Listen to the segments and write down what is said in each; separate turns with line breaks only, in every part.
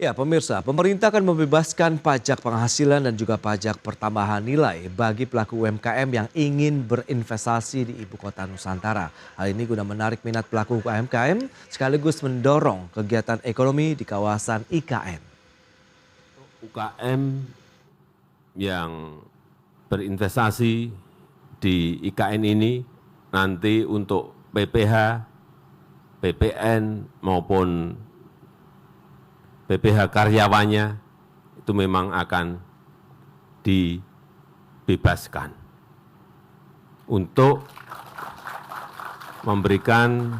Ya, pemirsa, pemerintah akan membebaskan pajak penghasilan dan juga pajak pertambahan nilai bagi pelaku UMKM yang ingin berinvestasi di ibu kota Nusantara. Hal ini guna menarik minat pelaku UMKM sekaligus mendorong kegiatan ekonomi di kawasan IKN.
UKM yang berinvestasi di IKN ini nanti untuk PPH, PPN maupun PPH karyawannya itu memang akan dibebaskan untuk memberikan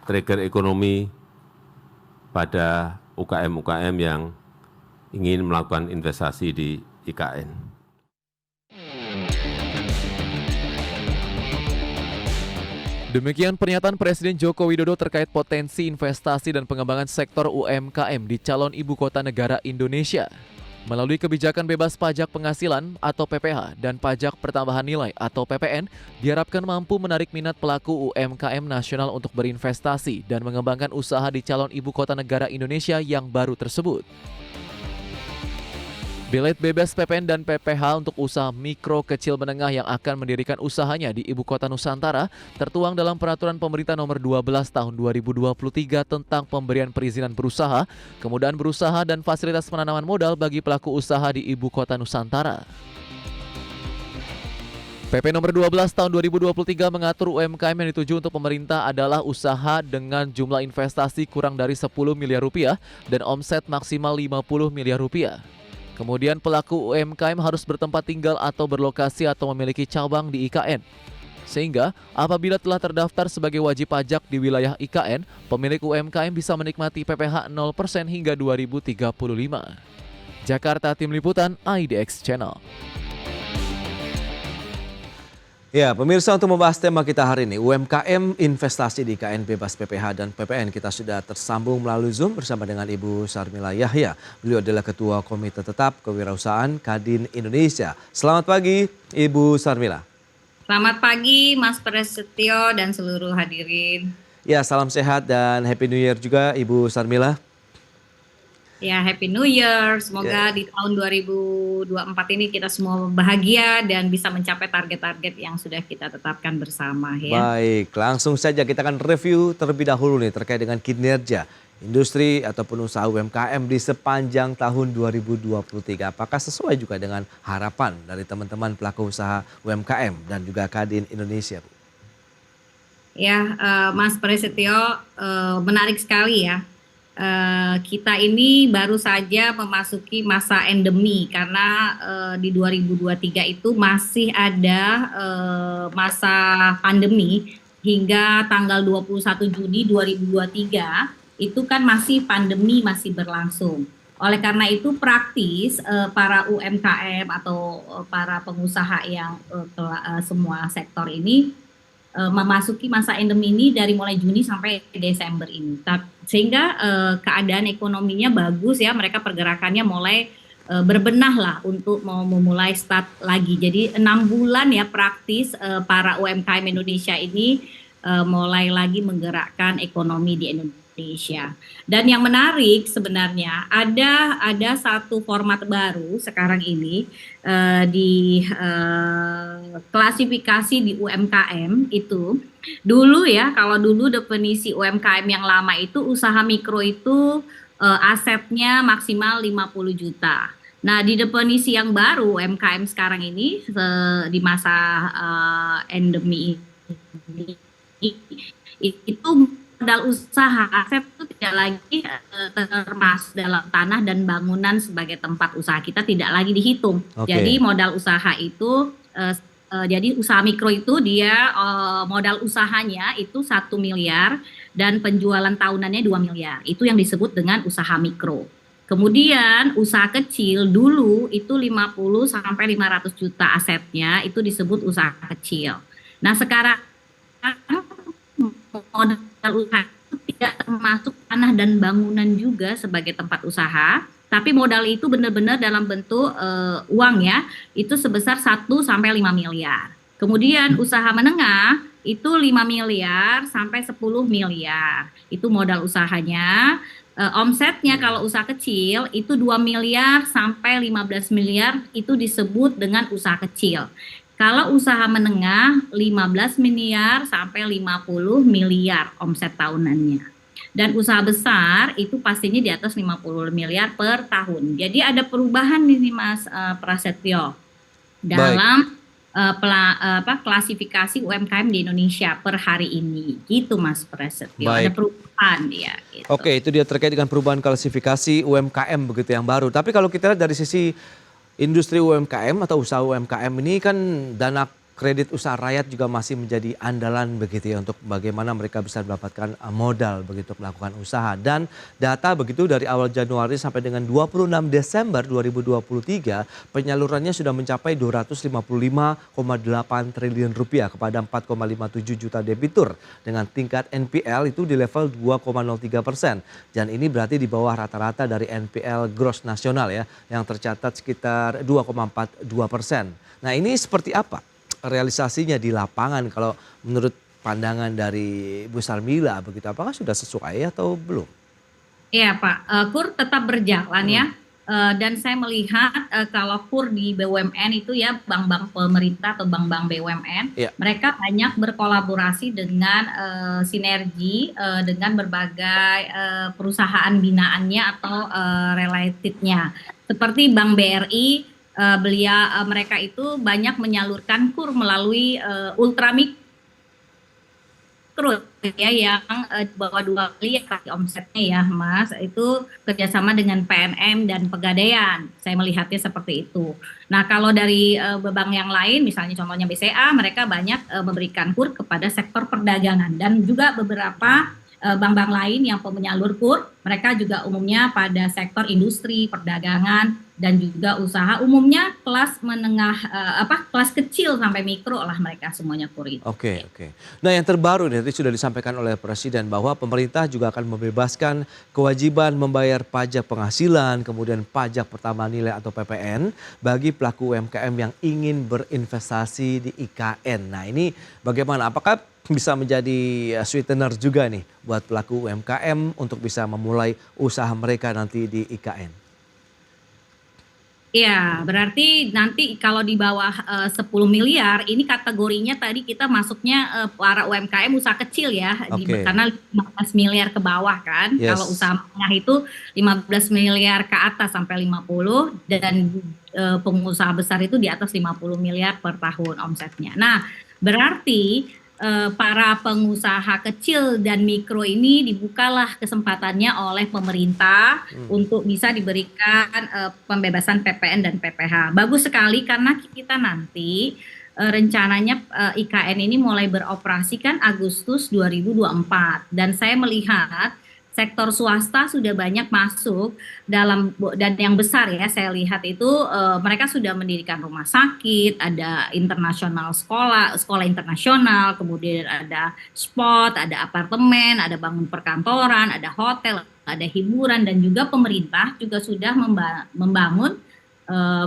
trigger ekonomi pada UKM-UKM yang ingin melakukan investasi di IKN.
Demikian pernyataan Presiden Joko Widodo terkait potensi investasi dan pengembangan sektor UMKM di calon ibu kota negara Indonesia. Melalui kebijakan bebas pajak penghasilan atau PPH dan pajak pertambahan nilai atau PPN, diharapkan mampu menarik minat pelaku UMKM nasional untuk berinvestasi dan mengembangkan usaha di calon ibu kota negara Indonesia yang baru tersebut. Bilet bebas PPN dan PPH untuk usaha mikro kecil menengah yang akan mendirikan usahanya di Ibu Kota Nusantara tertuang dalam Peraturan Pemerintah Nomor 12 Tahun 2023 tentang pemberian perizinan berusaha, kemudahan berusaha dan fasilitas penanaman modal bagi pelaku usaha di Ibu Kota Nusantara. PP Nomor 12 Tahun 2023 mengatur UMKM yang dituju untuk pemerintah adalah usaha dengan jumlah investasi kurang dari 10 miliar rupiah dan omset maksimal 50 miliar rupiah. Kemudian pelaku UMKM harus bertempat tinggal atau berlokasi atau memiliki cabang di IKN. Sehingga apabila telah terdaftar sebagai wajib pajak di wilayah IKN, pemilik UMKM bisa menikmati PPh 0% hingga 2035. Jakarta, Tim Liputan IDX Channel.
Ya, pemirsa, untuk membahas tema kita hari ini, UMKM investasi di IKN bebas PPH dan PPN, kita sudah tersambung melalui Zoom bersama dengan Ibu Sarmila Yahya. Beliau adalah Ketua Komite Tetap Kewirausahaan Kadin Indonesia. Selamat pagi, Ibu Sarmila.
Selamat pagi, Mas Prasetyo dan seluruh hadirin.
Ya, salam sehat dan Happy New Year juga, Ibu Sarmila.
Ya, Happy New Year. Semoga di tahun 2024 ini kita semua bahagia dan bisa mencapai target-target yang sudah kita tetapkan bersama. Ya.
Baik, langsung saja kita akan review terlebih dahulu nih terkait dengan kinerja industri ataupun usaha UMKM di sepanjang tahun 2023. Apakah sesuai juga dengan harapan dari teman-teman pelaku usaha UMKM dan juga Kadin Indonesia, Bu?
Ya, Mas Prasetyo, menarik sekali ya. Kita ini baru saja memasuki masa endemi karena di 2023 itu masih ada masa pandemi hingga tanggal 21 Juni 2023 itu kan masih pandemi masih berlangsung. Oleh karena itu praktis para UMKM atau para pengusaha yang semua sektor ini memasuki masa endemi ini dari mulai Juni sampai Desember ini. Sehingga keadaan ekonominya bagus ya, mereka pergerakannya mulai berbenah lah untuk mau memulai start lagi. Jadi 6 bulan ya praktis para UMKM Indonesia ini mulai lagi menggerakkan ekonomi di Indonesia. Dan yang menarik sebenarnya ada satu format baru sekarang ini di klasifikasi di UMKM itu. Dulu ya, kalau dulu definisi UMKM yang lama itu usaha mikro itu asetnya maksimal 50 juta. Nah, di definisi yang baru UMKM sekarang ini di masa endemi ini itu modal usaha aset itu tidak lagi termasuk dalam tanah dan bangunan sebagai tempat usaha, kita tidak lagi dihitung. Jadi modal usaha itu jadi usaha mikro itu dia modal usahanya itu 1 miliar dan penjualan tahunannya 2 miliar. Itu yang disebut dengan usaha mikro. Kemudian usaha kecil dulu itu 50 sampai 500 juta asetnya itu disebut usaha kecil. Nah, sekarang modal usaha itu tidak termasuk tanah dan bangunan juga sebagai tempat usaha, tapi modal itu benar-benar dalam bentuk uang ya, itu sebesar 1 sampai 5 miliar. Kemudian usaha menengah itu 5 miliar sampai 10 miliar. Itu modal usahanya. Omsetnya kalau usaha kecil itu 2 miliar sampai 15 miliar itu disebut dengan usaha kecil. Kalau usaha menengah 15 miliar sampai 50 miliar omset tahunannya. Dan usaha besar itu pastinya di atas 50 miliar per tahun. Jadi ada perubahan ini Mas Prasetyo dalam klasifikasi UMKM di Indonesia per hari ini. Gitu Mas Prasetyo. Ada
Baik.
perubahan ya gitu.
Oke, itu dia terkait dengan perubahan klasifikasi UMKM begitu yang baru. Tapi kalau kita lihat dari sisi industri UMKM atau usaha UMKM ini kan dana kredit usaha rakyat juga masih menjadi andalan begitu ya untuk bagaimana mereka bisa mendapatkan modal begitu melakukan usaha. Dan data begitu dari awal Januari sampai dengan 26 Desember 2023 penyalurannya sudah mencapai 255,8 triliun rupiah kepada 4,57 juta debitur dengan tingkat NPL itu di level 2,03%. Dan ini berarti di bawah rata-rata dari NPL gross nasional ya yang tercatat sekitar 2,42%. Nah ini seperti apa realisasinya di lapangan kalau menurut pandangan dari Bu Sarmila begitu, apakah sudah sesuai atau belum?
Iya Pak, KUR tetap berjalan ya. Dan saya melihat kalau KUR di BUMN itu ya bank-bank pemerintah atau bank-bank BUMN,
Iya.
mereka banyak berkolaborasi dengan sinergi dengan berbagai perusahaan binaannya atau relatednya. Seperti Bank BRI, mereka itu banyak menyalurkan KUR melalui ultramikro ya yang bawah 2 miliar kali omsetnya ya Mas, itu kerjasama dengan PNM dan Pegadaian. Saya melihatnya seperti itu. Nah kalau dari bank yang lain misalnya contohnya BCA, mereka banyak memberikan KUR kepada sektor perdagangan dan juga beberapa bank-bank lain yang penyalur KUR, mereka juga umumnya pada sektor industri, perdagangan, dan juga usaha umumnya kelas menengah, kelas kecil sampai mikro lah mereka semuanya KUR itu.
Oke. Nah yang terbaru nih tadi sudah disampaikan oleh Presiden bahwa pemerintah juga akan membebaskan kewajiban membayar pajak penghasilan, kemudian pajak pertambahan nilai atau PPN bagi pelaku UMKM yang ingin berinvestasi di IKN. Nah ini bagaimana? Apakah bisa menjadi sweetener juga nih buat pelaku UMKM untuk bisa memulai usaha mereka nanti di IKN?
Iya, berarti nanti kalau di bawah 10 miliar, ini kategorinya tadi kita masuknya para UMKM usaha kecil ya,
Oke.
karena 15 miliar ke bawah kan.
Yes.
Kalau usaha menengah itu 15 miliar ke atas sampai 50 dan pengusaha besar itu di atas 50 miliar per tahun omsetnya. Nah, berarti para pengusaha kecil dan mikro ini dibukalah kesempatannya oleh pemerintah untuk bisa diberikan pembebasan PPN dan PPH. Bagus sekali karena kita nanti rencananya IKN ini mulai beroperasi kan Agustus 2024 dan saya melihat sektor swasta sudah banyak masuk dalam dan yang besar ya saya lihat itu mereka sudah mendirikan rumah sakit, ada internasional sekolah internasional, kemudian ada spot, ada apartemen, ada bangun perkantoran, ada hotel, ada hiburan dan juga pemerintah juga sudah membangun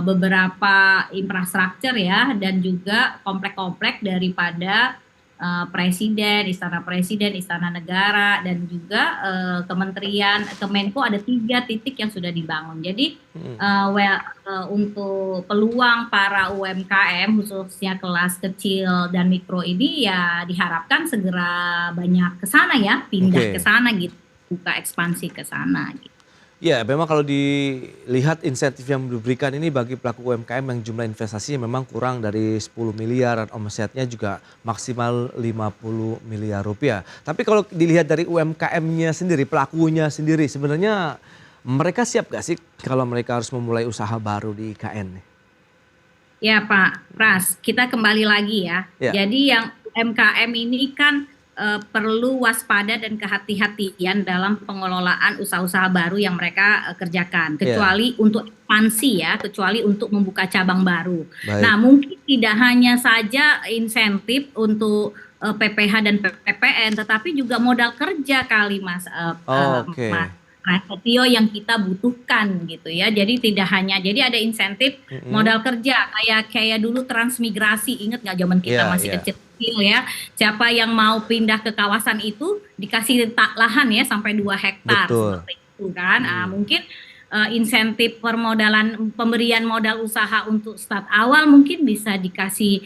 beberapa infrastruktur ya dan juga komplek-komplek daripada Presiden, Istana Negara dan juga Kemenko ada 3 titik yang sudah dibangun. Jadi untuk peluang para UMKM khususnya kelas kecil dan mikro ini ya diharapkan segera banyak ke sana ya, pindah ke sana gitu, buka ekspansi ke sana gitu.
Ya, memang kalau dilihat insentif yang diberikan ini bagi pelaku UMKM yang jumlah investasinya memang kurang dari 10 miliar dan omsetnya juga maksimal 50 miliar rupiah. Tapi kalau dilihat dari UMKM-nya sendiri, pelakunya sendiri, sebenarnya mereka siap gak sih kalau mereka harus memulai usaha baru di IKN?
Ya Pak Pras, kita kembali lagi ya.
Ya.
Jadi yang UMKM ini kan perlu waspada dan kehati-hatian dalam pengelolaan usaha-usaha baru yang mereka kerjakan. Kecuali untuk ekspansi ya, kecuali untuk membuka cabang baru.
Baik.
Nah mungkin tidak hanya saja insentif untuk PPH dan PPN, tetapi juga modal kerja kali Mas.
Oke.
Mas Prasetyo yang kita butuhkan gitu ya. Jadi tidak hanya jadi ada insentif modal kerja kayak dulu transmigrasi, ingat nggak zaman kita masih kecil ya. Siapa yang mau pindah ke kawasan itu dikasih lahan ya sampai 2 hektar
Betul.
seperti itu. gitu kan. Mungkin insentif permodalan pemberian modal usaha untuk start awal mungkin bisa dikasih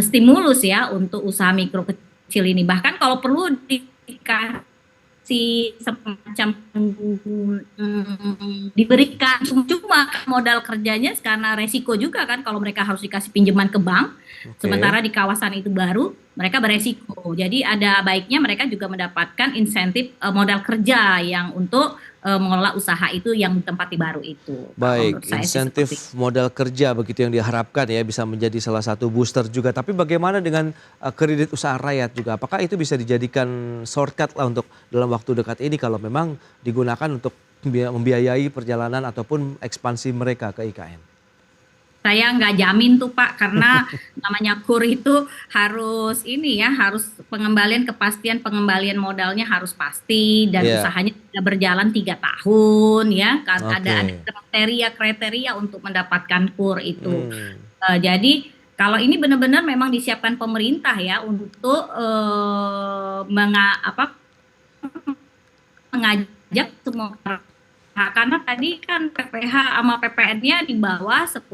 stimulus ya untuk usaha mikro kecil ini. Bahkan kalau perlu dikasih semacam diberikan cuma modal kerjanya karena resiko juga kan kalau mereka harus dikasih pinjaman ke bank, sementara di kawasan itu baru mereka beresiko. Jadi ada baiknya mereka juga mendapatkan insentif modal kerja yang untuk mengelola usaha itu yang tempati baru itu.
Baik,
Menurut saya sih
insentif
seperti itu.
modal kerja begitu yang diharapkan ya bisa menjadi salah satu booster juga. Tapi bagaimana dengan kredit usaha rakyat juga? Apakah itu bisa dijadikan shortcut lah untuk dalam waktu dekat ini kalau memang digunakan untuk membiayai perjalanan ataupun ekspansi mereka ke IKN?
Saya nggak jamin tuh Pak, karena namanya KUR itu harus ini ya, harus kepastian pengembalian modalnya harus pasti dan
Iya,
usahanya sudah berjalan 3 tahun ya, kan ada
oke.
kriteria-kriteria untuk mendapatkan KUR itu.
Hmm,
Jadi kalau ini benar-benar memang disiapkan pemerintah ya untuk mengajak semua karena tadi kan PPH sama PPN-nya di bawah 10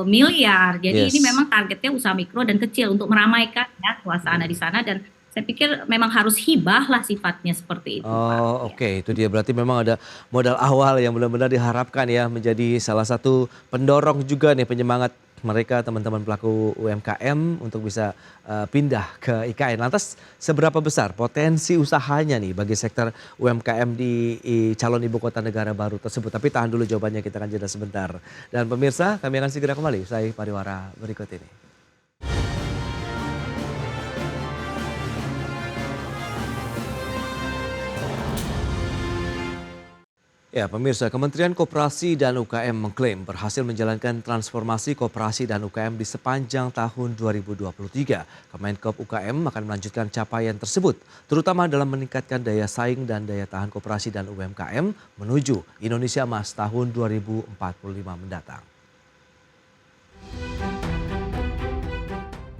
miliar. Jadi ini
yes.
memang targetnya usaha mikro dan kecil untuk meramaikan ya suasana di sana dan saya pikir memang harus hibah lah sifatnya seperti itu, Pak.
Oh,
Ya.
oke, itu dia berarti memang ada modal awal yang benar-benar diharapkan ya menjadi salah satu pendorong juga nih penyemangat mereka teman-teman pelaku UMKM untuk bisa pindah ke IKN. Lantas seberapa besar potensi usahanya nih bagi sektor UMKM di calon ibu kota negara baru tersebut? Tapi tahan dulu jawabannya, kita akan jeda sebentar. Dan pemirsa, kami akan segera kembali usai pariwara berikut ini. Ya, pemirsa, Kementerian Koperasi dan UKM mengklaim berhasil menjalankan transformasi koperasi dan UKM di sepanjang tahun 2023. Kemenkop UKM akan melanjutkan capaian tersebut, terutama dalam meningkatkan daya saing dan daya tahan koperasi dan UMKM menuju Indonesia Emas tahun 2045 mendatang.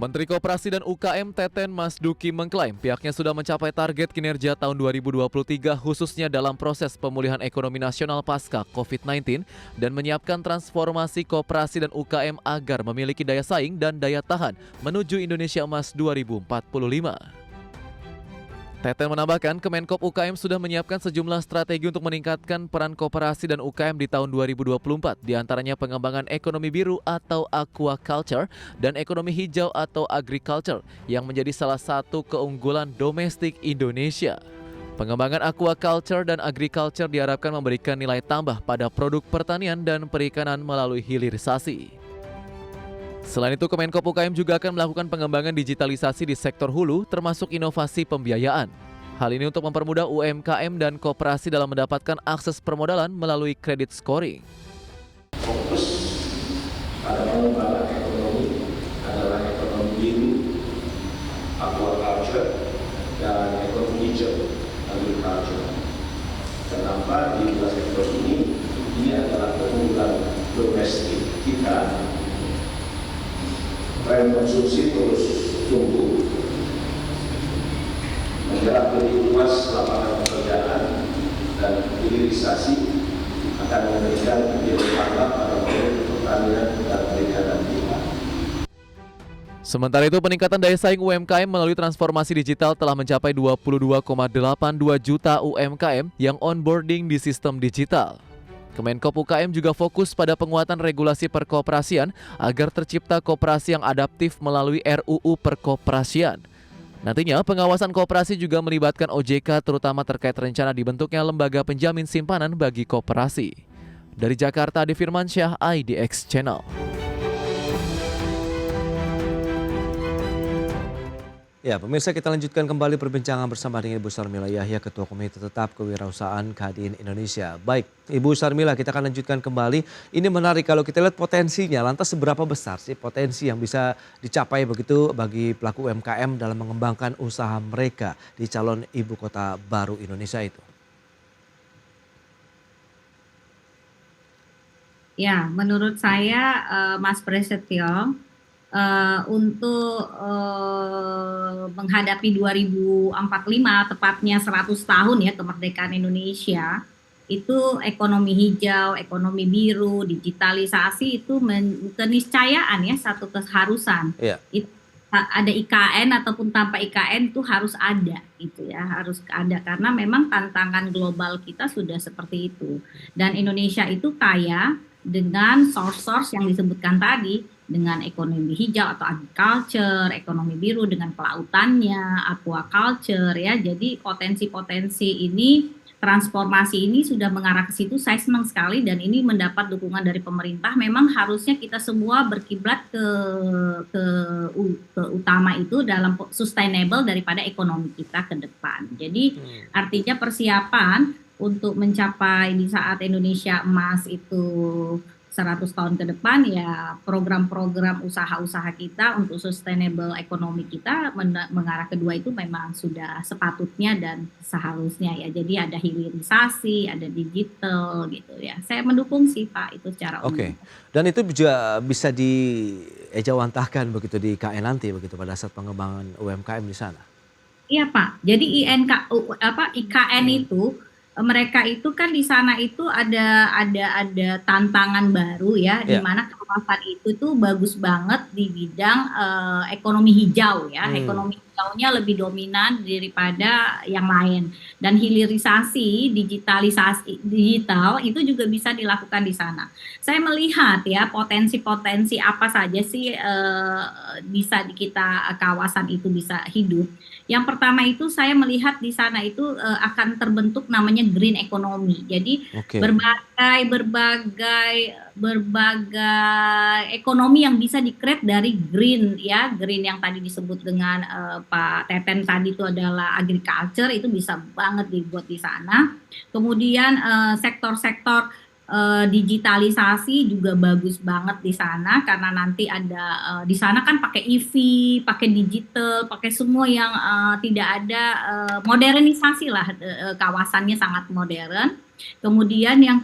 Menteri Koperasi dan UKM Teten Mas Duki mengklaim pihaknya sudah mencapai target kinerja tahun 2023 khususnya dalam proses pemulihan ekonomi nasional pasca COVID-19 dan menyiapkan transformasi koperasi dan UKM agar memiliki daya saing dan daya tahan menuju Indonesia Emas 2045. Teten menambahkan Kemenkop UKM sudah menyiapkan sejumlah strategi untuk meningkatkan peran koperasi dan UKM di tahun 2024, diantaranya pengembangan ekonomi biru atau aquaculture dan ekonomi hijau atau agriculture yang menjadi salah satu keunggulan domestik Indonesia. Pengembangan aquaculture dan agriculture diharapkan memberikan nilai tambah pada produk pertanian dan perikanan melalui hilirisasi. Selain itu, Kemenkop UKM juga akan melakukan pengembangan digitalisasi di sektor hulu termasuk inovasi pembiayaan. Hal ini untuk mempermudah UMKM dan koperasi dalam mendapatkan akses permodalan melalui kredit scoring.
Fokus pada pengembangan ekonomi adalah ekonomi biru, aquaculture, dan ekonomi hijau, agriculture. Kenapa di dua sektor ini adalah keunggulan domestik kita. Tren konsumsi terus tumbuh, menggerak lebih luas lapangan pekerjaan dan hilirisasi akan memberikan nilai tambah pada produk pertanian dan perikanan kita.
Sementara itu, peningkatan daya saing UMKM melalui transformasi digital telah mencapai 22,82 juta UMKM yang onboarding di sistem digital. Kemenkop UKM juga fokus pada penguatan regulasi perkoperasian agar tercipta koperasi yang adaptif melalui RUU Perkoperasian. Nantinya, pengawasan koperasi juga melibatkan OJK terutama terkait rencana dibentuknya lembaga penjamin simpanan bagi koperasi. Dari Jakarta, Adi Firmansyah, IDX Channel.
Ya, pemirsa, kita lanjutkan kembali perbincangan bersama dengan Ibu Sarmila Yahya, Ketua Komite Tetap Kewirausahaan KDIN Indonesia. Baik, Ibu Sarmila, kita akan lanjutkan kembali. Ini menarik kalau kita lihat potensinya, lantas seberapa besar sih potensi yang bisa dicapai begitu bagi pelaku UMKM dalam mengembangkan usaha mereka di calon ibu kota baru Indonesia itu?
Ya, menurut saya Mas Prasetyo, untuk menghadapi 2045 tepatnya 100 tahun ya kemerdekaan Indonesia itu ekonomi hijau, ekonomi biru, digitalisasi itu keniscayaan ya, satu keharusan.
Iya.
Itu ada IKN ataupun tanpa IKN itu harus ada gitu ya, harus ada karena memang tantangan global kita sudah seperti itu. Dan Indonesia itu kaya dengan source-source yang disebutkan tadi, dengan ekonomi hijau atau agriculture, ekonomi biru dengan kelautannya, aquaculture ya. Jadi potensi-potensi ini, transformasi ini sudah mengarah ke situ. Saya senang sekali dan ini mendapat dukungan dari pemerintah. Memang harusnya kita semua berkiblat ke utama itu dalam sustainable daripada ekonomi kita ke depan. Jadi artinya persiapan untuk mencapai di saat Indonesia emas itu 100 tahun ke depan ya, program-program usaha-usaha kita untuk sustainable ekonomi kita mengarah kedua itu memang sudah sepatutnya dan seharusnya ya. Jadi ada hilirisasi, ada digital gitu ya. Saya mendukung sih Pak itu secara umum.
Oke. Dan itu juga bisa diejawantahkan begitu di IKN nanti begitu pada saat pengembangan UMKM di sana.
Iya Pak. Jadi IKN itu mereka itu kan di sana itu ada tantangan baru ya, di mana kawasan itu tuh bagus banget di bidang ekonomi hijau ya. Ekonomi hijaunya lebih dominan daripada yang lain. Dan hilirisasi, digital itu juga bisa dilakukan di sana. Saya melihat ya potensi-potensi apa saja sih bisa kita kawasan itu bisa hidup. Yang pertama itu saya melihat di sana itu akan terbentuk namanya green economy. Jadi berbagai ekonomi yang bisa di-create dari green ya. Green yang tadi disebut dengan Pak Teten tadi itu adalah agriculture, itu bisa banget dibuat di sana. Kemudian sektor-sektor digitalisasi juga bagus banget di sana karena nanti ada di sana kan pakai EV, pakai digital, pakai semua yang tidak ada modernisasi lah, kawasannya sangat modern. Kemudian yang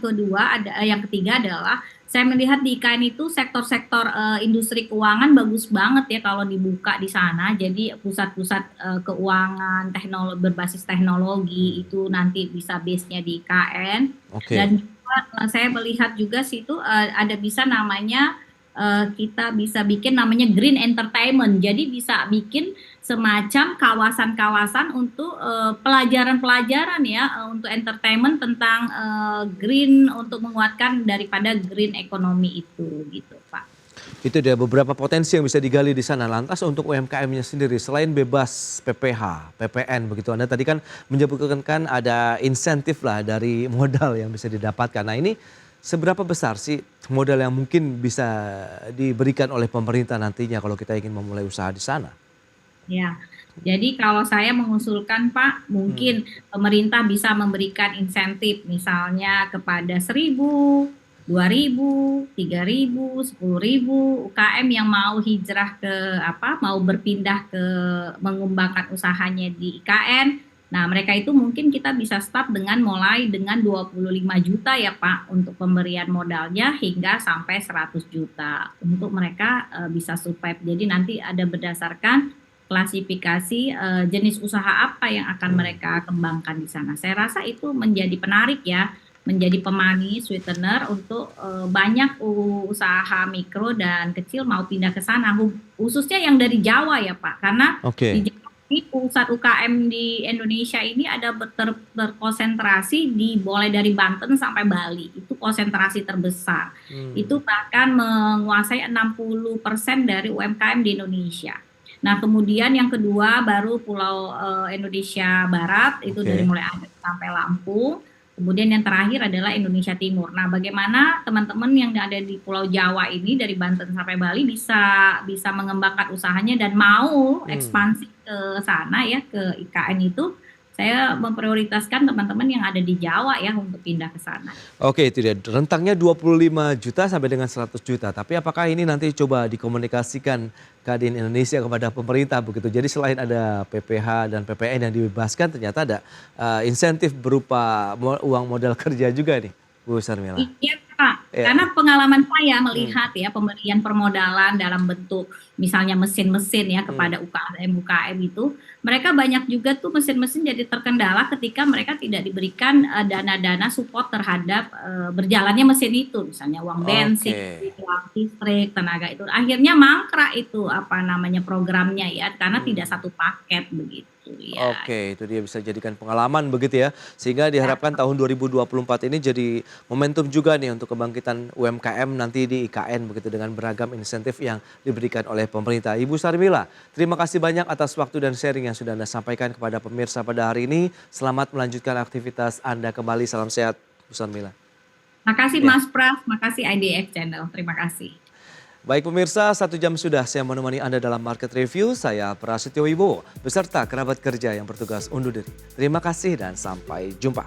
ketiga adalah saya melihat di IKN itu sektor-sektor industri keuangan bagus banget ya kalau dibuka di sana. Jadi pusat-pusat keuangan berbasis teknologi itu nanti bisa base-nya di IKN. Dan saya melihat juga situ ada bisa namanya kita bisa bikin namanya green entertainment. Jadi bisa bikin semacam kawasan-kawasan untuk pelajaran-pelajaran ya, untuk entertainment tentang green, untuk menguatkan daripada green economy itu gitu Pak.
Itu ada beberapa potensi yang bisa digali di sana. Lantas untuk UMKM-nya sendiri selain bebas PPH, PPN begitu. Anda tadi kan menyebutkan kan ada insentif lah dari modal yang bisa didapatkan. Nah ini seberapa besar sih modal yang mungkin bisa diberikan oleh pemerintah nantinya kalau kita ingin memulai usaha di sana?
Ya, jadi kalau saya mengusulkan Pak, mungkin pemerintah bisa memberikan insentif misalnya kepada 1.000, 2.000, 3.000, 10.000 UKM yang mau hijrah mau berpindah ke mengembangkan usahanya di IKN. Nah, mereka itu mungkin kita bisa start mulai dengan 25 juta ya Pak untuk pemberian modalnya hingga sampai 100 juta untuk mereka bisa survive. Jadi nanti ada berdasarkan klasifikasi jenis usaha apa yang akan mereka kembangkan di sana. Saya rasa itu menjadi penarik ya, menjadi pemanis, sweetener untuk banyak usaha mikro dan kecil mau pindah ke sana, khususnya yang dari Jawa ya Pak, karena di Jawa ini pusat UKM di Indonesia ini ada terkonsentrasi mulai dari Banten sampai Bali, itu konsentrasi terbesar, itu bahkan menguasai 60% dari UMKM di Indonesia. Nah kemudian yang kedua baru Pulau Indonesia Barat, itu dari mulai Aceh sampai Lampung. Kemudian yang terakhir adalah Indonesia Timur. Nah, bagaimana teman-teman yang ada di Pulau Jawa ini dari Banten sampai Bali bisa mengembangkan usahanya dan mau ekspansi ke sana ya, ke IKN itu, saya memprioritaskan teman-teman yang ada di Jawa ya untuk pindah ke sana.
Oke, itu dia. Rentangnya 25 juta sampai dengan 100 juta. Tapi apakah ini nanti coba dikomunikasikan Kadin Indonesia kepada pemerintah begitu. Jadi selain ada PPH dan PPN yang dibebaskan, ternyata ada insentif berupa uang modal kerja juga nih, Bu Sarmila.
Iya Pak,
Ya.
Karena pengalaman saya melihat ya pemberian permodalan dalam bentuk misalnya mesin-mesin ya kepada UKM itu, mereka banyak juga tuh mesin-mesin jadi terkendala ketika mereka tidak diberikan dana-dana support terhadap berjalannya mesin itu, misalnya uang bensin, uang listrik, tenaga itu. Akhirnya mangkrak itu apa namanya programnya ya karena tidak satu paket begitu ya.
Oke, itu dia bisa jadikan pengalaman begitu ya. Sehingga diharapkan tahun 2024 ini jadi momentum juga nih untuk kebangkitan UMKM nanti di IKN begitu dengan beragam insentif yang diberikan oleh pemerintah. Ibu Sarmila, terima kasih banyak atas waktu dan sharing yang sudah Anda sampaikan kepada pemirsa pada hari ini. Selamat melanjutkan aktivitas Anda kembali. Salam sehat, Bu Sarmila.
Makasih Mas Pras, makasih IDX Channel, terima kasih.
Baik pemirsa, 1 jam sudah saya menemani Anda dalam Market Review. Saya Prasetyo Wibowo beserta kerabat kerja yang bertugas undur diri. Terima kasih dan sampai jumpa.